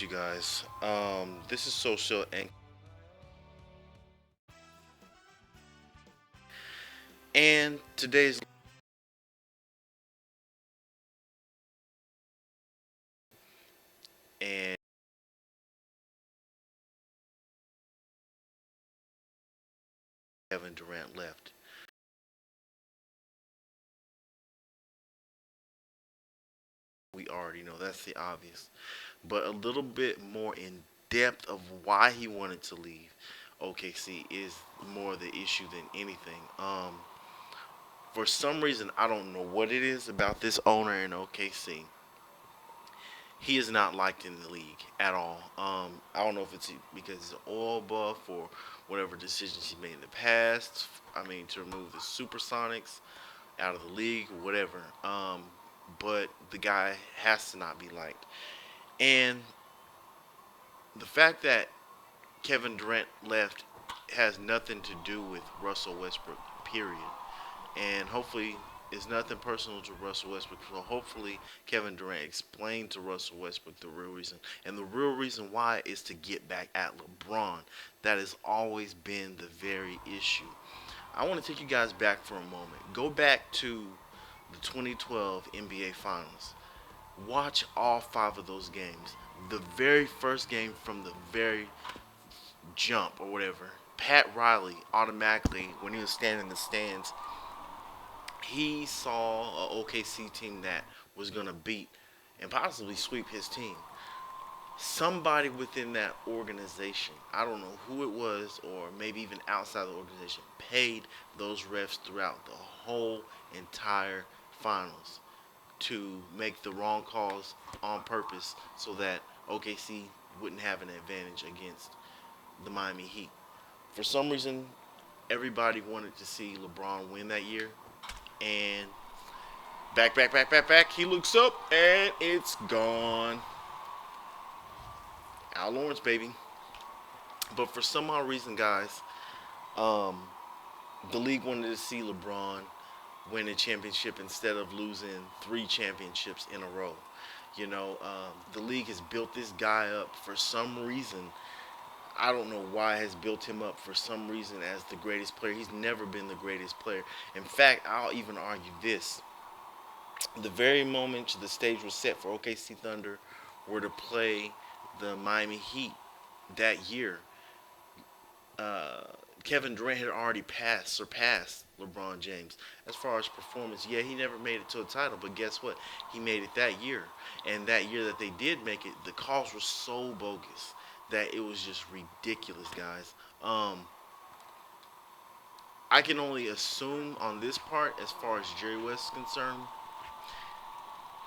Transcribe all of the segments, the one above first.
You guys. This is Social and today's and Kevin Durant left. We already know that's the obvious, but a little bit more in depth of why he wanted to leave OKC is more the issue than anything. For some reason, I don't know what it is about this owner in OKC. He is not liked in the league at all. I don't know if it's because he's an oil buff or whatever decisions he made in the past. I mean, to remove the Supersonics out of the league, whatever. But the guy has to not be liked. And the fact that Kevin Durant left has nothing to do with Russell Westbrook, period. And hopefully it's nothing personal to Russell Westbrook. So hopefully Kevin Durant explained to Russell Westbrook the real reason. And the real reason why is to get back at LeBron. That has always been the very issue. I want to take you guys back for a moment. Go back to the 2012 NBA Finals. Watch all five of those games. The very first game from the very jump or whatever, Pat Riley automatically, when he was standing in the stands, he saw a OKC team that was going to beat and possibly sweep his team. Somebody within that organization, I don't know who it was, or maybe even outside the organization, paid those refs throughout the whole entire finals to make the wrong calls on purpose so that OKC wouldn't have an advantage against the Miami Heat. For some reason, everybody wanted to see LeBron win that year, and back. He looks up, and it's gone. Al Lawrence, baby. But for some odd reason, guys, um, the league wanted to see LeBron win a championship instead of losing three championships in a row. The league has built this guy up for some reason. I don't know why it has built him up for some reason as the greatest player. He's never been the greatest player. In fact, I'll even argue this. The very moment the stage was set for OKC Thunder were to play the Miami Heat that year, uh, Kevin Durant had already surpassed LeBron James as far as performance. Yeah, he never made it to a title, but guess what? He made it that year. And that year that they did make it, the calls were so bogus that it was just ridiculous, guys. I can only assume on this part, as far as Jerry West is concerned,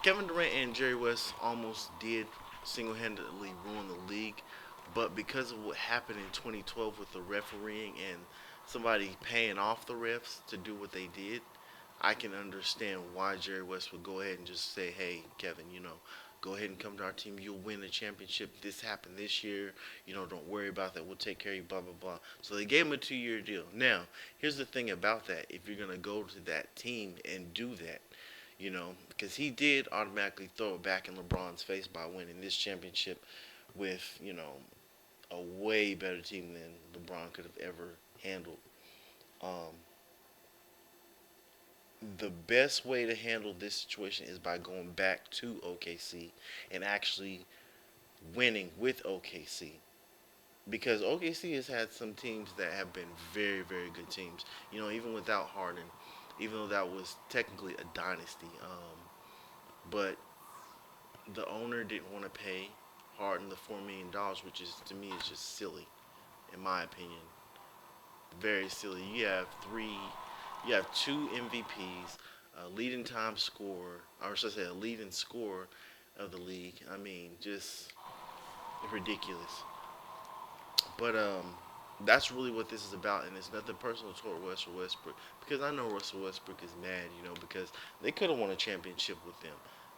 Kevin Durant and Jerry West almost did single-handedly ruin the league, but because of what happened in 2012 with the refereeing and somebody paying off the refs to do what they did, I can understand why Jerry West would go ahead and just say, "Hey, Kevin, go ahead and come to our team. You'll win the championship. This happened this year. Don't worry about that. We'll take care of you, blah, blah, blah." So they gave him a 2-year deal. Now, here's the thing about that. If you're going to go to that team and do that, because he did automatically throw it back in LeBron's face by winning this championship with, a way better team than LeBron could have ever handled. Um, the best way to handle this situation is by going back to OKC and actually winning with OKC. Because OKC has had some teams that have been very, very good teams. Even without Harden, even though that was technically a dynasty. But the owner didn't want to pay Harden the $4 million, which is to me is just silly, in my opinion. Very silly. You have two MVPs, a leading time scorer, or should I say, a leading scorer of the league. I mean, just ridiculous. But that's really what this is about, and it's nothing personal toward Russell Westbrook because I know Russell Westbrook is mad, because they could have won a championship with them.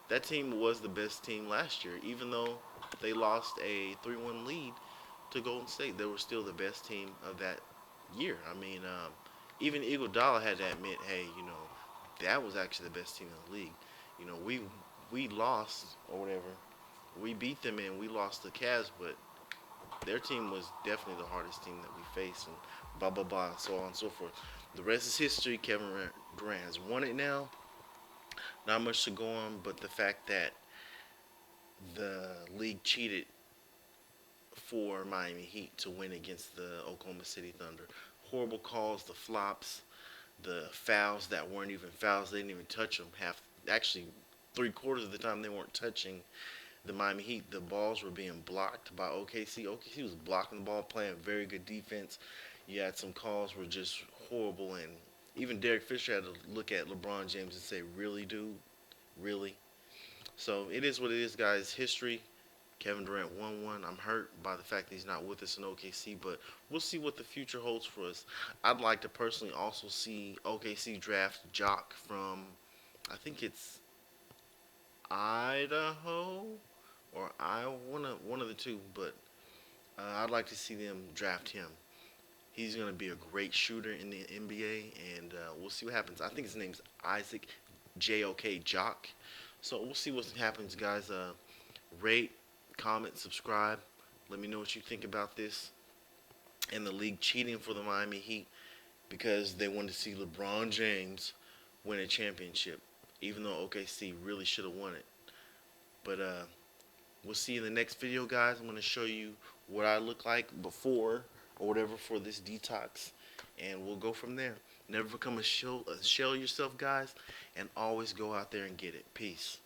That team was the best team last year, even though they lost a 3-1 lead to Golden State. They were still the best team of that year. I mean, even Iguodala had to admit, hey, that was actually the best team in the league. We lost or whatever, We beat them and we lost the Cavs, but their team was definitely the hardest team that we faced, and blah blah blah, so on and so forth. The rest is history. Kevin Durant has won it now. Not much to go on, but the fact that the league cheated for Miami Heat to win against the Oklahoma City Thunder. Horrible calls, the flops, the fouls that weren't even fouls. They didn't even touch them. Actually, 3/4 of the time they weren't touching the Miami Heat. The balls were being blocked by OKC. OKC was blocking the ball, playing very good defense. You had some calls were just horrible, and even Derek Fisher had to look at LeBron James and say, "Really, dude? Really?" So it is what it is, guys. History. Kevin Durant won one. I'm hurt by the fact that he's not with us in OKC, but we'll see what the future holds for us. I'd like to personally also see OKC draft Jock from, I think it's Idaho or Iowa, one of the two. But I'd like to see them draft him. He's going to be a great shooter in the NBA, and we'll see what happens. I think his name's Isaac J-O-K Jock. So we'll see what happens, guys. Rate, comment, subscribe. Let me know what you think about this and the league cheating for the Miami Heat because they wanted to see LeBron James win a championship, even though OKC really should have won it. But we'll see you in the next video, guys. I'm going to show you what I look like before or whatever for this detox, and we'll go from there. Never become a shell yourself, guys, and always go out there and get it. Peace.